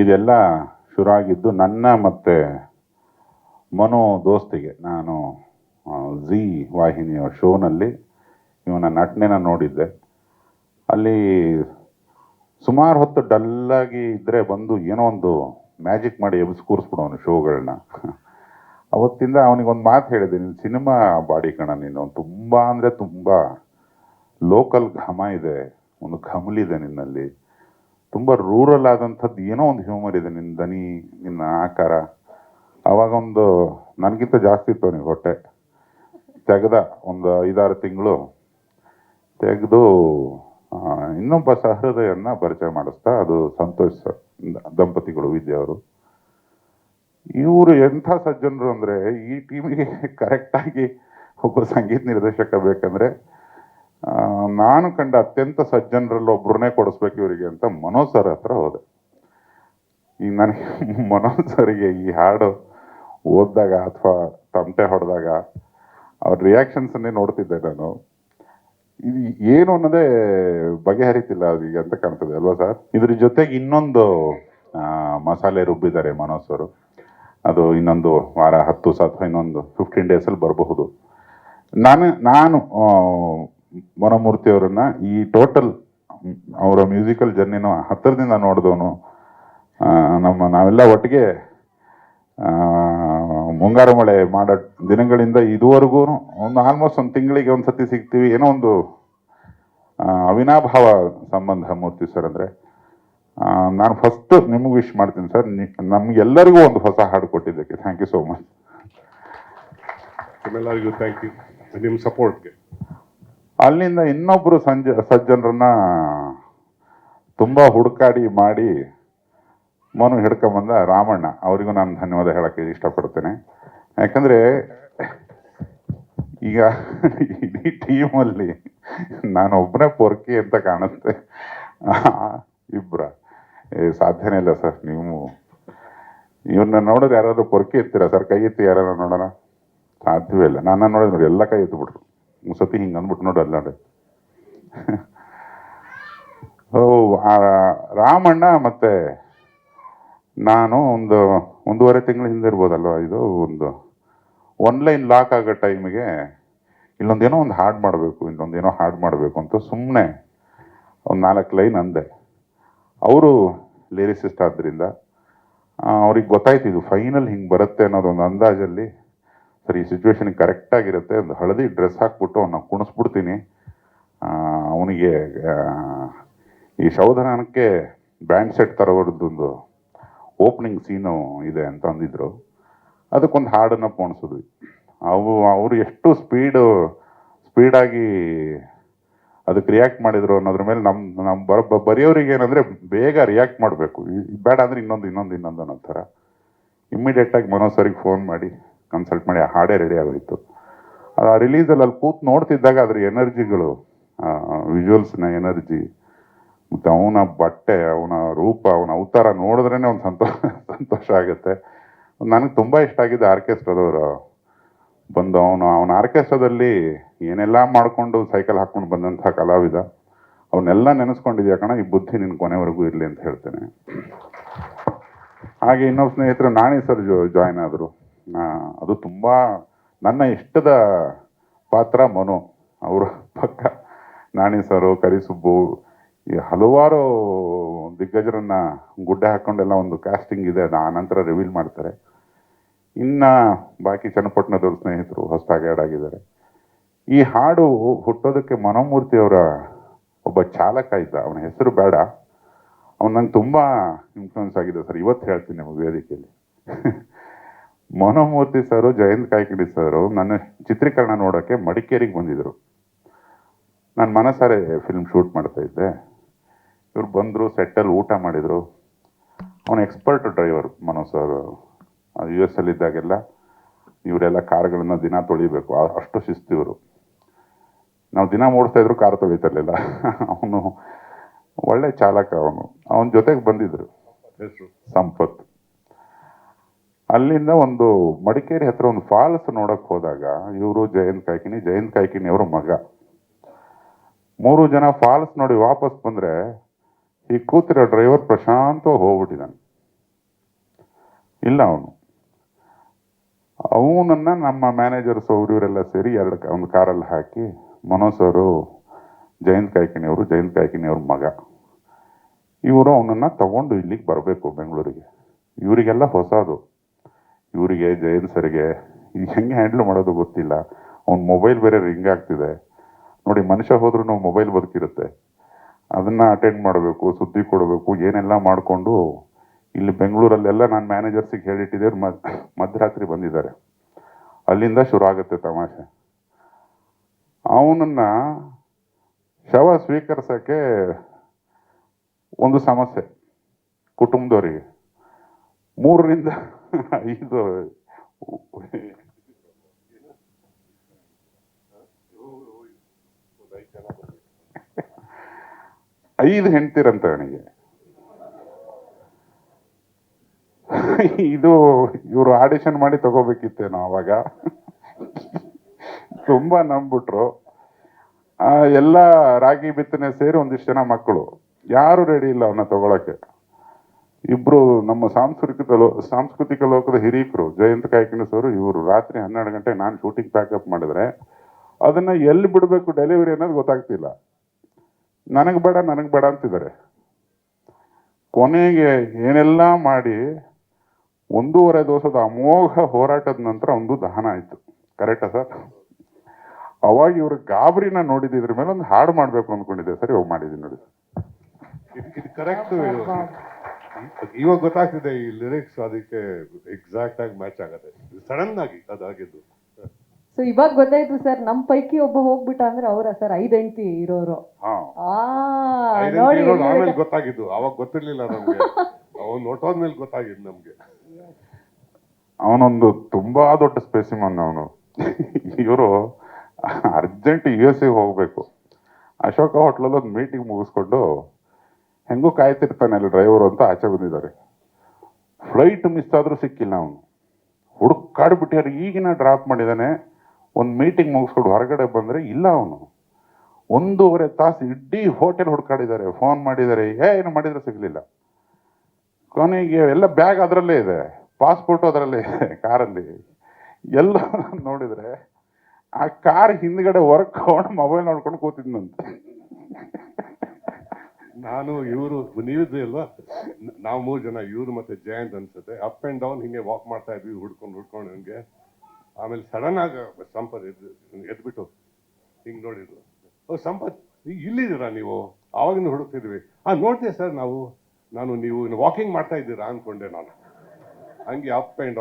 ಇದೆಲ್ಲ ಶುರು ಆಗಿದ್ದು ನನ್ನ ಮತ್ತು ಮನೋ ದೋಸ್ತಿಗೆ. ನಾನು ಝೀ ವಾಹಿನಿಯ ಶೋನಲ್ಲಿ ಇವನ ನಟನೆನ ನೋಡಿದ್ದೆ. ಅಲ್ಲಿ ಸುಮಾರು ಹೊತ್ತು ಡಲ್ಲಾಗಿ ಇದ್ದರೆ ಬಂದು ಏನೋ ಒಂದು ಮ್ಯಾಜಿಕ್ ಮಾಡಿ ಎಬ್ಸ್ ಕೂರಿಸ್ಬಿಡೋನು ಶೋಗಳನ್ನ. ಅವತ್ತಿಂದ ಅವನಿಗೊಂದು ಮಾತು ಹೇಳಿದೆ, ನೀನು ಸಿನಿಮಾ ಬಾಡಿ ಕಣ, ನೀನು ತುಂಬ ಅಂದರೆ ತುಂಬ ಲೋಕಲ್ ಘಮ ಇದೆ, ಒಂದು ಘಮಲಿದೆ ನಿನ್ನಲ್ಲಿ, ತುಂಬ ರೂರಲ್ ಆದಂಥದ್ದು ಏನೋ ಒಂದು ಹ್ಯೂಮರ್ ಇದೆ ನಿನ್ನ ದನಿ, ನಿನ್ನ ಆಕಾರ. ಆವಾಗ ಒಂದು ನನಗಿಂತ ಜಾಸ್ತಿ ಇತ್ತು ಅವನಿಗೆ ಹೊಟ್ಟೆ. ತೆಗೆದ ಒಂದು 5-6 ತಿಂಗಳು ತೆಗೆದು ಇನ್ನೊಬ್ಬ ಸಹೃದಯನ್ನ ಪರಿಚಯ ಮಾಡಿಸ್ತಾ, ಅದು ಸಂತೋಷ್ ದಂಪತಿಗಳು, ವಿದ್ಯೆಯವರು. ಇವರು ಎಂಥ ಸಜ್ಜನರು ಅಂದರೆ, ಈ ಟೀಮಿಗೆ ಕರೆಕ್ಟಾಗಿ ಒಬ್ಬ ಸಂಗೀತ ನಿರ್ದೇಶಕ ಬೇಕಂದ್ರೆ ನಾನು ಕಂಡ ಅತ್ಯಂತ ಸಜ್ಜನರಲ್ಲಿ ಒಬ್ಬರನ್ನೇ ಕೊಡಿಸ್ಬೇಕು ಇವರಿಗೆ ಅಂತ ಮನೋಜ್ ಸರ್ ಹತ್ರ ಹೋದೆ. ಈಗ ನನಗೆ ಮನೋಜ್ ಸರಿಗೆ ಈ ಹಾಡು ಓದಿದಾಗ ಅಥವಾ ತಮಟೆ ಹೊಡೆದಾಗ ಅವ್ರ ರಿಯಾಕ್ಷನ್ಸನ್ನೇ ನೋಡ್ತಿದ್ದೆ ನಾನು. ಇದು ಏನು ಅನ್ನೋದೇ ಬಗೆಹರಿತಿಲ್ಲ ಅದೀಗ ಅಂತ ಕಾಣ್ತದೆ ಅಲ್ವಾ ಸರ್? ಇದ್ರ ಜೊತೆಗೆ ಇನ್ನೊಂದು ಮಸಾಲೆ ರುಬ್ಬಿದ್ದಾರೆ ಮನೋಜ್ ಅವರು. ಅದು ಇನ್ನೊಂದು ವಾರ 10 ಅಥವಾ ಇನ್ನೊಂದು 15 ಡೇಸಲ್ಲಿ ಬರಬಹುದು. ನಾನು ಮನೋಮೂರ್ತಿ ಅವರನ್ನ ಈ ಟೋಟಲ್ ಅವರ ಮ್ಯೂಸಿಕಲ್ ಜರ್ನಿನೂ ಹತ್ತಿರದಿಂದ ನೋಡಿದವನು. ನಾವೆಲ್ಲ ಒಟ್ಟಿಗೆ ಮುಂಗಾರು ಮಳೆ ಮಾಡೋ ದಿನಗಳಿಂದ ಇದುವರೆಗೂ ಒಂದು ಆಲ್ಮೋಸ್ಟ್ ಒಂದು ತಿಂಗಳಿಗೆ ಒಂದು ಸತಿ ಸಿಗ್ತೀವಿ. ಏನೋ ಒಂದು ಅವಿನಾಭಾವ ಸಂಬಂಧ ಮೂರ್ತಿ ಸರ್ ಅಂದರೆ. ನಾನು ಫಸ್ಟ್ ನಿಮಗೆ ವಿಶ್ ಮಾಡ್ತೀನಿ ಸರ್, ನಮಗೆಲ್ಲರಿಗೂ ಒಂದು ಹೊಸ ಹಾಡು ಕೊಟ್ಟಿದ್ದಕ್ಕೆ ಥ್ಯಾಂಕ್ ಯು ಸೋ ಮಚ್. ಎಲ್ಲರಿಗೂ ಥ್ಯಾಂಕ್ ಯು ನಿಮ್ಮ ಸಪೋರ್ಟ್ಗೆ. ಅಲ್ಲಿಂದ ಇನ್ನೊಬ್ಬರು ಸಜ್ಜನರನ್ನ ತುಂಬ ಹುಡುಕಾಡಿ ಮಾಡಿ ಮನು ಹಿಡ್ಕೊಂಬಂದ ರಾಮಣ್ಣ. ಅವರಿಗೂ ನಾನು ಧನ್ಯವಾದ ಹೇಳೋಕ್ಕೆ ಇಷ್ಟಪಡ್ತೇನೆ. ಯಾಕಂದರೆ ಈಗ ಇಡೀ ಟೀಮಲ್ಲಿ ನಾನೊಬ್ಬನೇ ಪೊರ್ಕಿ ಅಂತ ಕಾಣುತ್ತೆ. ಇಬ್ಬರ ಸಾಧ್ಯನೇ ಇಲ್ಲ ಸರ್. ಇವ್ರನ್ನ ನೋಡಿದ್ರೆ ಯಾರಾದ್ರೂ ಪೊರ್ಕಿ ಎತ್ತೀರಾ ಸರ್? ಕೈ ಎತ್ತಿ ಯಾರು ನೋಡೋಣ. ಸಾಧ್ಯವೇ ಇಲ್ಲ. ನನ್ನ ನೋಡಿದ್ರೆ ನೋಡಿ ಎಲ್ಲ ಕೈ ಎತ್ಬಿಟ್ರು. ಸತಿ ಹಿಂಗೆ ಅಂದ್ಬಿಟ್ಟು ನೋಡಿ ಅಲ್ಲ ನೋಡಿ. ರಾಮಣ್ಣ ಮತ್ತೆ ನಾನು ಒಂದು 1.5 ತಿಂಗಳ ಹಿಂದೆ ಇರ್ಬೋದಲ್ವ, ಇದು ಒಂದು ಒನ್ಲೈನ್ ಲಾಕ್ ಆಗೋ ಟೈಮಿಗೆ ಇಲ್ಲೊಂದೇನೋ ಒಂದು ಹಾಡು ಮಾಡಬೇಕು, ಇನ್ನೊಂದೇನೋ ಹಾಡು ಮಾಡಬೇಕು ಅಂತ ಸುಮ್ಮನೆ ಒಂದು 4 ಲೈನ್ ಅಂದೆ. ಅವರು ಲಿರಿಸಿಸ್ಟ್ ಆದ್ದರಿಂದ ಅವ್ರಿಗೆ ಗೊತ್ತಾಯ್ತು ಇದು ಫೈನಲ್ ಹಿಂಗೆ ಬರುತ್ತೆ ಅನ್ನೋದೊಂದು ಅಂದಾಜಲ್ಲಿ. ಸರಿ, ಈ ಸಿಚುವೇಶನ್ಗೆ ಕರೆಕ್ಟಾಗಿರುತ್ತೆ, ಒಂದು ಹಳದಿ ಡ್ರೆಸ್ ಹಾಕ್ಬಿಟ್ಟು ಅವನ್ನ ಕುಣಿಸ್ಬಿಡ್ತೀನಿ, ಅವನಿಗೆ ಈ ಶೌಧನಕ್ಕೆ ಬ್ಯಾಂಡ್ ಸೆಟ್ ತರೋದ್ರದ್ದೊಂದು ಓಪನಿಂಗ್ ಸೀನು ಇದೆ ಅಂತ ಅಂದಿದ್ರು. ಅದಕ್ಕೊಂದು ಹಾಡನ್ನು ಪೋಣಿಸಿದ್ವಿ. ಅವರು ಎಷ್ಟು ಸ್ಪೀಡಾಗಿ ಅದಕ್ಕೆ ರಿಯಾಕ್ಟ್ ಮಾಡಿದ್ರು ಅನ್ನೋದ್ರ ಮೇಲೆ ನಮ್ಮ ಬರೆಯೋರಿಗೆ ಏನಂದರೆ ಬೇಗ ರಿಯಾಕ್ಟ್ ಮಾಡಬೇಕು, ಬೇಡ ಅಂದರೆ ಇನ್ನೊಂದು ಅನ್ನೋ ಥರ. ಇಮ್ಮಿಡಿಯೇಟಾಗಿ ಮನೋಜ್ ಸರಿಗೆ ಫೋನ್ ಮಾಡಿ ಕನ್ಸಲ್ಟ್ ಮಾಡಿ ಆ ಹಾಡೇ ರೆಡಿ ಆಗೋಯಿತು. ಅದು ಆ ರಿಲೀಸಲ್ಲಿ ಅಲ್ಲಿ ಕೂತು ನೋಡ್ತಿದ್ದಾಗ ಅದ್ರ ಎನರ್ಜಿಗಳು, ವಿಜುವಲ್ಸ್ನ ಎನರ್ಜಿ ಮತ್ತು ಅವನ ಬಟ್ಟೆ, ಅವನ ರೂಪ, ಅವನ ಅವತಾರ ನೋಡಿದ್ರೇ ಒಂದು ಸಂತೋಷ ಆಗುತ್ತೆ. ನನಗೆ ತುಂಬ ಇಷ್ಟ ಆಗಿದ್ದು ಆರ್ಕೆಸ್ಟ್ರಾದವರು ಬಂದು ಅವನ ಆರ್ಕೆಸ್ಟ್ರಾದಲ್ಲಿ ಏನೆಲ್ಲ ಮಾಡಿಕೊಂಡು ಸೈಕಲ್ ಹಾಕ್ಕೊಂಡು ಬಂದಂಥ ಕಲಾವಿದ. ಅವನ್ನೆಲ್ಲ ನೆನೆಸ್ಕೊಂಡಿದ್ಯಾ ಕಣ, ಈ ಬುದ್ಧಿ ನಿನ್ನ ಕೊನೆವರೆಗೂ ಇರಲಿ ಅಂತ ಹೇಳ್ತೇನೆ. ಹಾಗೆ ಇನ್ನೊಬ್ಬ ಸ್ನೇಹಿತರು ನಾಣಿ ಸರ್ ಜಾಯ್ನ್ ಆದರು. ಅದು ತುಂಬ ನನ್ನ ಇಷ್ಟದ ಪಾತ್ರ ಮನು. ಅವರು ಪಕ್ಕ ನಾಣಿ ಸರು, ಕರಿಸುಬ್ಬು, ಈ ಹಲವಾರು ದಿಗ್ಗಜರನ್ನ ಗುಡ್ಡೆ ಹಾಕ್ಕೊಂಡೆಲ್ಲ ಒಂದು ಕಾಸ್ಟಿಂಗ್ ಇದೆ, ಅದು ಆ ನಂತರ ರಿವೀಲ್ ಮಾಡ್ತಾರೆ. ಇನ್ನು ಬಾಕಿ ಚನ್ನಪಟ್ಟಣದವ್ರ ಸ್ನೇಹಿತರು ಹೊಸದಾಗಿ ಆ್ಯಡ್ ಆಗಿದ್ದಾರೆ. ಈ ಹಾಡು ಹುಟ್ಟೋದಕ್ಕೆ ಮನೋಮೂರ್ತಿಯವರ ಒಬ್ಬ ಚಾಲಕ ಇದ್ದ, ಅವನ ಹೆಸರು ಬೇಡ, ಅವನು ನಂಗೆ ತುಂಬ ಇನ್ಫ್ಲುಯೆನ್ಸ್ ಆಗಿದೆ ಸರ್. ಇವತ್ತು ಹೇಳ್ತೀನಿ ನಿಮಗೆ ವೇದಿಕೆಯಲ್ಲಿ. ಮನೋಮೂರ್ತಿ ಸರು, ಜಯಂತ್ ಕಾಯ್ಕಿಣಿ ಸರು ನನ್ನ ಚಿತ್ರೀಕರಣ ನೋಡೋಕ್ಕೆ ಮಡಿಕೇರಿಗೆ ಬಂದಿದ್ದರು. ನಾನು ಮನಸಾರೆ ಫಿಲ್ಮ್ ಶೂಟ್ ಮಾಡ್ತಾ ಇದ್ದೆ. ಇವ್ರು ಬಂದರು, ಸೆಟ್ಟಲ್ಲಿ ಊಟ ಮಾಡಿದರು. ಅವನು expert driver Manoj sir. US ಅಲ್ಲಿದ್ದಾಗೆಲ್ಲ ಇವರೆಲ್ಲ ಕಾರ್ಗಳನ್ನ ದಿನ ತೊಳಿಬೇಕು, ಅಷ್ಟು ಶಿಸ್ತು ಇವರು. ನಾವು ದಿನ ಓಡಿಸ್ತಾ ಇದ್ರು ಕಾರ್ ತೊಳಿತಿರ್ಲಿಲ್ಲ. ಅವನು ಒಳ್ಳೆ ಚಾಲಕ. ಅವನ ಜೊತೆಗೆ ಬಂದಿದ್ರು ಸಂಪತ್. ಅಲ್ಲಿಂದ ಒಂದು ಮಡಿಕೇರಿ ಹತ್ರ ಒಂದು ಫಾಲ್ಸ್ ನೋಡಕ್ಕೆ ಹೋದಾಗ ಇವರು ಜಯಂತ್ ಕಾಯ್ಕಿಣಿ ಅವರ ಮಗ 3 ಜನ ಫಾಲ್ಸ್ ನೋಡಿ ವಾಪಸ್ ಬಂದರೆ ಈ ಕೂತಿರೋ ಡ್ರೈವರ್ ಪ್ರಶಾಂತವಾಗಿ ಹೋಗ್ಬಿಟ್ಟಿದ್ದಾನೆ. ಇಲ್ಲ ಅವನನ್ನು ನಮ್ಮ ಮ್ಯಾನೇಜರ್ಸ್ ಅವರು ಇವರೆಲ್ಲ ಸೇರಿ ಒಂದು ಕಾರಲ್ಲಿ ಹಾಕಿ ಮನೋಜ್ ಅವರು ಜಯಂತ್ ಕಾಯ್ಕಿಣಿಯವ್ರ ಮಗ ಇವರು ಅವನನ್ನು ತಗೊಂಡು ಇಲ್ಲಿಗೆ ಬರಬೇಕು ಬೆಂಗಳೂರಿಗೆ. ಇವರಿಗೆಲ್ಲ ಹೊಸದು, ಇವರಿಗೆ ಜಯಂತ್ ಸರ್ಗೆ ಹೆಂಗೆ ಹ್ಯಾಂಡಲ್ ಮಾಡೋದು ಗೊತ್ತಿಲ್ಲ. ಅವ್ನ ಮೊಬೈಲ್ ಬೇರೆ ರಿಂಗ್ ಆಗ್ತಿದೆ ನೋಡಿ, ಮನುಷ್ಯ ಹೋದ್ರೂ ಮೊಬೈಲ್ ಬದುಕಿರುತ್ತೆ, ಅದನ್ನು ಅಟೆಂಡ್ ಮಾಡಬೇಕು, ಸುದ್ದಿ ಕೊಡಬೇಕು, ಏನೆಲ್ಲ ಮಾಡಿಕೊಂಡು ಇಲ್ಲಿ ಬೆಂಗಳೂರಲ್ಲೆಲ್ಲ ನಾನು ಮ್ಯಾನೇಜರ್ಸಿಗೆ ಹೇಳಿಟ್ಟಿದ್ದೇವೆ. ಮಧ್ಯರಾತ್ರಿ ಬಂದಿದ್ದಾರೆ, ಅಲ್ಲಿಂದ ಶುರು ಆಗುತ್ತೆ ತಮಾಷೆ. ಅವನನ್ನು ಶವ ಸ್ವೀಕರಿಸೋಕ್ಕೆ ಒಂದು ಸಮಸ್ಯೆ ಕುಟುಂಬದವರಿಗೆ. 3 ರಿಂದ 5 ಹೆಂಡ್ತಿರಂತ ಅವನಿಗೆ. ಇದು ಇವರು ಆಡಿಷನ್ ಮಾಡಿ ತಗೋಬೇಕಿತ್ತೇನೋ ಅವಾಗ. ತುಂಬಾ ನಂಬ್ಬಿಟ್ರು. ಎಲ್ಲ ರಾಗಿ ಬಿತ್ತನೆ ಸೇರಿ ಒಂದಿಷ್ಟು ಜನ ಮಕ್ಕಳು ಯಾರು ರೆಡಿ ಇಲ್ಲ ಅವನ್ನ ತಗೊಳಕ್ಕೆ. ಇಬ್ರು ನಮ್ಮ ಸಾಂಸ್ಕೃತಿಕ ಲೋಕದ ಹಿರೀಕರು ಜಯಂತ್ ಕಾಯ್ಕಿಣಿಸ್ ಅವರು, ಇವರು ರಾತ್ರಿ 12 ಗಂಟೆಗೆ ನಾನು ಶೂಟಿಂಗ್ ಪ್ಯಾಕಪ್ ಮಾಡಿದ್ರೆ ಅದನ್ನ ಎಲ್ಲಿ ಬಿಡಬೇಕು ಡೆಲಿವರಿ ಅನ್ನೋದು ಗೊತ್ತಾಗ್ತಿಲ್ಲ. ನನಗೆ ಬೇಡ ಅಂತಿದ್ದಾರೆ. ಕೊನೆಗೆ ಏನೆಲ್ಲ ಮಾಡಿ 1.5 ದಿವಸದ ಅಮೋಘ ಹೋರಾಟದ ನಂತರ ಒಂದು ದಹನ ಆಯ್ತು. ಕರೆಕ್ಟಾ ಸರ್? ಅವಾಗ ಇವ್ರ ಗಾಬರಿನ ನೋಡಿದ್ರ ಮೇಲೆ ಒಂದು ಹಾಡು ಮಾಡ್ಬೇಕು ಅಂದ್ಕೊಂಡಿದ್ದೆ ಸರ್, ಇವಾಗ ಮಾಡಿದೀನಿ ನೋಡಿ. ಇದು ಕರೆಕ್ಟ್. ಇವಾಗ ಗೊತ್ತಾಗ್ತಿದೆ ಈ ಲಿರಿಕ್ಸ್ ಅದಕ್ಕೆ ಎಕ್ಸಾಕ್ಟ್ ಆಗಿ ಮ್ಯಾಚ್ ಆಗತ್ತೆ. ಸಡನ್ ಆಗಿ ಅದಾಗಿದ್ದು. ಸೊ ಇವಾಗ ಗೊತ್ತಾಯ್ತು ಸರ್, ನಮ್ ಪೈಕಿ ಒಬ್ಬ ಹೋಗ್ಬಿಟ್ಟ ಅಂದ್ರೆ ಅವರ ಸರ್ 5 ಹೆಂಡ್ತಿ ಇರೋರು. ಆಮೇಲೆ ಗೊತ್ತಾಗಿದ್ದು, ಅವಾಗ ಗೊತ್ತಿರ್ಲಿಲ್ಲ ನಮ್ಗೆ. ಅವ್ನು ಹೊಟ್ಟೋದ್ಮೇಲೆ ಗೊತ್ತಾಗಿದ್ದು ನಮ್ಗೆ. ಅವನೊಂದು ತುಂಬಾ ದೊಡ್ಡ ಸ್ಪೆಸಿಮನ್ ಅವನು. ಇವರು ಅರ್ಜೆಂಟ್ US ಹೋಗ್ಬೇಕು. ಅಶೋಕ ಹೋಟ್ಲಲ್ಲಿ ಒಂದು ಮೀಟಿಂಗ್ ಮುಗಿಸ್ಕೊಂಡು ಹೆಂಗೂ ಕಾಯ್ತಿರ್ತಾನೆ ಅಲ್ಲಿ ಡ್ರೈವರ್ ಅಂತ ಆಚೆ ಬಂದಿದ್ದಾರೆ. ಫ್ಲೈಟ್ ಮಿಸ್ ಆದ್ರೂ ಸಿಕ್ಕಿಲ್ಲ ಅವನು. ಹುಡುಕಾಡ್ಬಿಟ್ಟಿಯಾರು. ಈಗಿನ ಡ್ರಾಪ್ ಮಾಡಿದಾನೆ. ಒಂದು ಮೀಟಿಂಗ್ ಮುಗಿಸ್ಕೊಂಡು ಹೊರಗಡೆ ಬಂದರೆ ಇಲ್ಲ ಅವನು. 1.5 ತಾಸು ಇಡೀ ಹೋಟೆಲ್ ಹುಡುಕಾಡಿದ್ದಾರೆ, ಫೋನ್ ಮಾಡಿದ್ದಾರೆ, ಏನು ಮಾಡಿದ್ರೆ ಸಿಗಲಿಲ್ಲ. ಕೊನೆಗೆ ಎಲ್ಲ ಬ್ಯಾಗ್ ಅದರಲ್ಲೇ ಇದೆ, ಪಾಸ್ಪೋರ್ಟು ಅದರಲ್ಲೇ ಇದೆ ಕಾರಲ್ಲಿ. ಎಲ್ಲ ನೋಡಿದರೆ ಆ ಕಾರ್ ಹಿಂದ್ಗಡೆ ಹೊರಕೊಂಡು ಮೊಬೈಲ್ ನೋಡ್ಕೊಂಡು ಕೂತಿದ್ನಂತೆ. ನಾನು ಇವರು ನೀವಿದ್ರಿ ಅಲ್ವಾ, ನಾವು 3 ಜನ, ಇವರು ಮತ್ತೆ ಜಯಂತ್ ಅನ್ಸುತ್ತೆ, ಅಪ್ ಅಂಡ್ ಡೌನ್ ಹಿಂಗೆ ವಾಕ್ ಮಾಡ್ತಾ ಇದ್ವಿ ಹುಡ್ಕೊಂಡು ಹಂಗೆ. ಆಮೇಲೆ ಸಡನ್ ಆಗಿ ಸಂಪತ್ ಎದ್ಬಿಟ್ಟು ಹಿಂಗೆ ನೋಡಿದ್ರು. ಸಂಪತ್ ಇಲ್ಲಿದ್ದೀರಾ ನೀವು? ಆವಾಗಿನ ಹುಡುಕ್ತಿದ್ವಿ. ನೋಡ್ತೀವಿ ಸರ್ ನಾನು ನೀವು ವಾಕಿಂಗ್ ಮಾಡ್ತಾ ಇದ್ದೀರಾ ಅನ್ಕೊಂಡೆ ನಾನು. ಹಂಗೆ ಅಪ್ ಅಂಡ್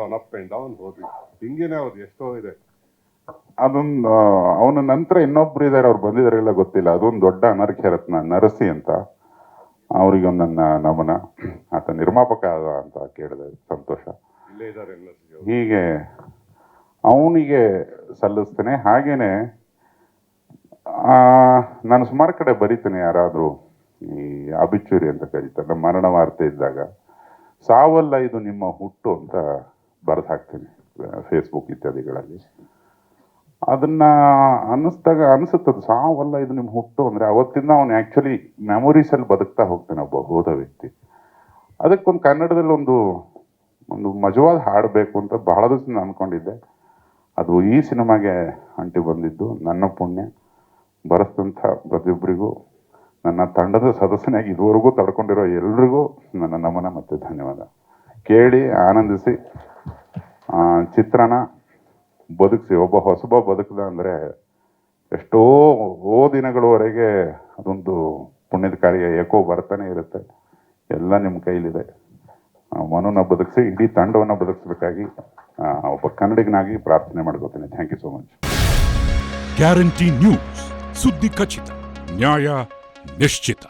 ಡೌನ್ ಹೋದ್ವಿ. ಹಿಂಗೇನೆ ಅವ್ರು ಎಷ್ಟೋ ಇದೆ. ಅದೊಂದು ಅವನ ನಂತರ ಇನ್ನೊಬ್ರು ಇದ್ದಾರೆ, ಅವ್ರು ಬಂದಿದ್ದಾರೆಲ್ಲ ಗೊತ್ತಿಲ್ಲ. ಅದೊಂದು ದೊಡ್ಡ ಅನರ್ಘ್ಯ ರತ್ನ ನರಸಿ ಅಂತ. ಅವರಿಗೆ ನನ್ನ ನಮನ. ಆತ ನಿರ್ಮಾಪಕ ಆದ ಅಂತ ಕೇಳಿದೆ, ಸಂತೋಷ. ಇಲ್ಲೇ ಇದ್ದಾರೆ. ಹೀಗೆ ಅವನಿಗೆ ಸಲ್ಲಿಸ್ತೇನೆ. ಹಾಗೇನೆ ನಾನು ಸುಮಾರು ಕಡೆ ಬರೀತೇನೆ. ಯಾರಾದರೂ ಈ ಅಬಿಚೂರಿ ಅಂತ ಕರೀತಾರೆ, ನಮ್ಮ ಮರಣ ವಾರ್ತೆ ಇದ್ದಾಗ ಸಾವಲ್ಲ ಇದು ನಿಮ್ಮ ಹುಟ್ಟು ಅಂತ ಬರೆದು ಹಾಕ್ತೀನಿ ಫೇಸ್ಬುಕ್ ಇತ್ಯಾದಿಗಳಲ್ಲಿ. ಅದನ್ನ ಅನಿಸುತ್ತದೆ, ಸಾವಲ್ಲ ಇದು ನಿಮ್ಮ ಹುಟ್ಟು ಅಂದರೆ ಅವತ್ತಿಂದ ಅವನು ಆ್ಯಕ್ಚುಲಿ ಮೆಮೊರೀಸಲ್ಲಿ ಬದುಕ್ತಾ ಹೋಗ್ತಾನೆ ಒಬ್ಬ ಹೋದ ವ್ಯಕ್ತಿ. ಅದಕ್ಕೊಂದು ಕನ್ನಡದಲ್ಲಿ ಒಂದು ಮಜವಾದ ಹಾಡಬೇಕು ಅಂತ ಬಹಳ ದಿವಸ ಅಂದ್ಕೊಂಡಿದ್ದೆ. ಅದು ಈ ಸಿನಿಮಾಗೆ ಅಂಟಿ ಬಂದಿದ್ದು ನನ್ನ ಪುಣ್ಯ. ಬರೆಸಿದಂಥ ಪ್ರತಿಯೊಬ್ಬರಿಗೂ, ನನ್ನ ತಂಡದ ಸದಸ್ಯನಾಗಿ ಇದುವರೆಗೂ ತಡ್ಕೊಂಡಿರೋ ಎಲ್ರಿಗೂ ನನ್ನ ನಮನ ಮತ್ತು ಧನ್ಯವಾದ. ಕೇಳಿ ಆನಂದಿಸಿ ಚಿತ್ರನ ಬದುಕಿಸಿ. ಒಬ್ಬ ಹೊಸಬ ಬದುಕದ ಅಂದರೆ ಎಷ್ಟೋ ದಿನಗಳವರೆಗೆ ಅದೊಂದು ಪುಣ್ಯದ ಕಾರ್ಯ ಏಕೋ ಬರ್ತಾನೆ ಇರುತ್ತೆ. ಎಲ್ಲ ನಿಮ್ಮ ಕೈಲಿದೆ. ಮನುನ ಬದುಕಿಸಿ ಇಡೀ ತಂಡವನ್ನು ಬದುಕಿಸ್ಬೇಕಾಗಿ ಒಬ್ಬ ಕನ್ನಡಿಗನಾಗಿ ಪ್ರಾರ್ಥನೆ ಮಾಡ್ಕೋತೀನಿ. Thank you so much. Guarantee news, ಸುದ್ದಿ ಖಚಿತ, ನ್ಯಾಯ ನಿಶ್ಚಿತ.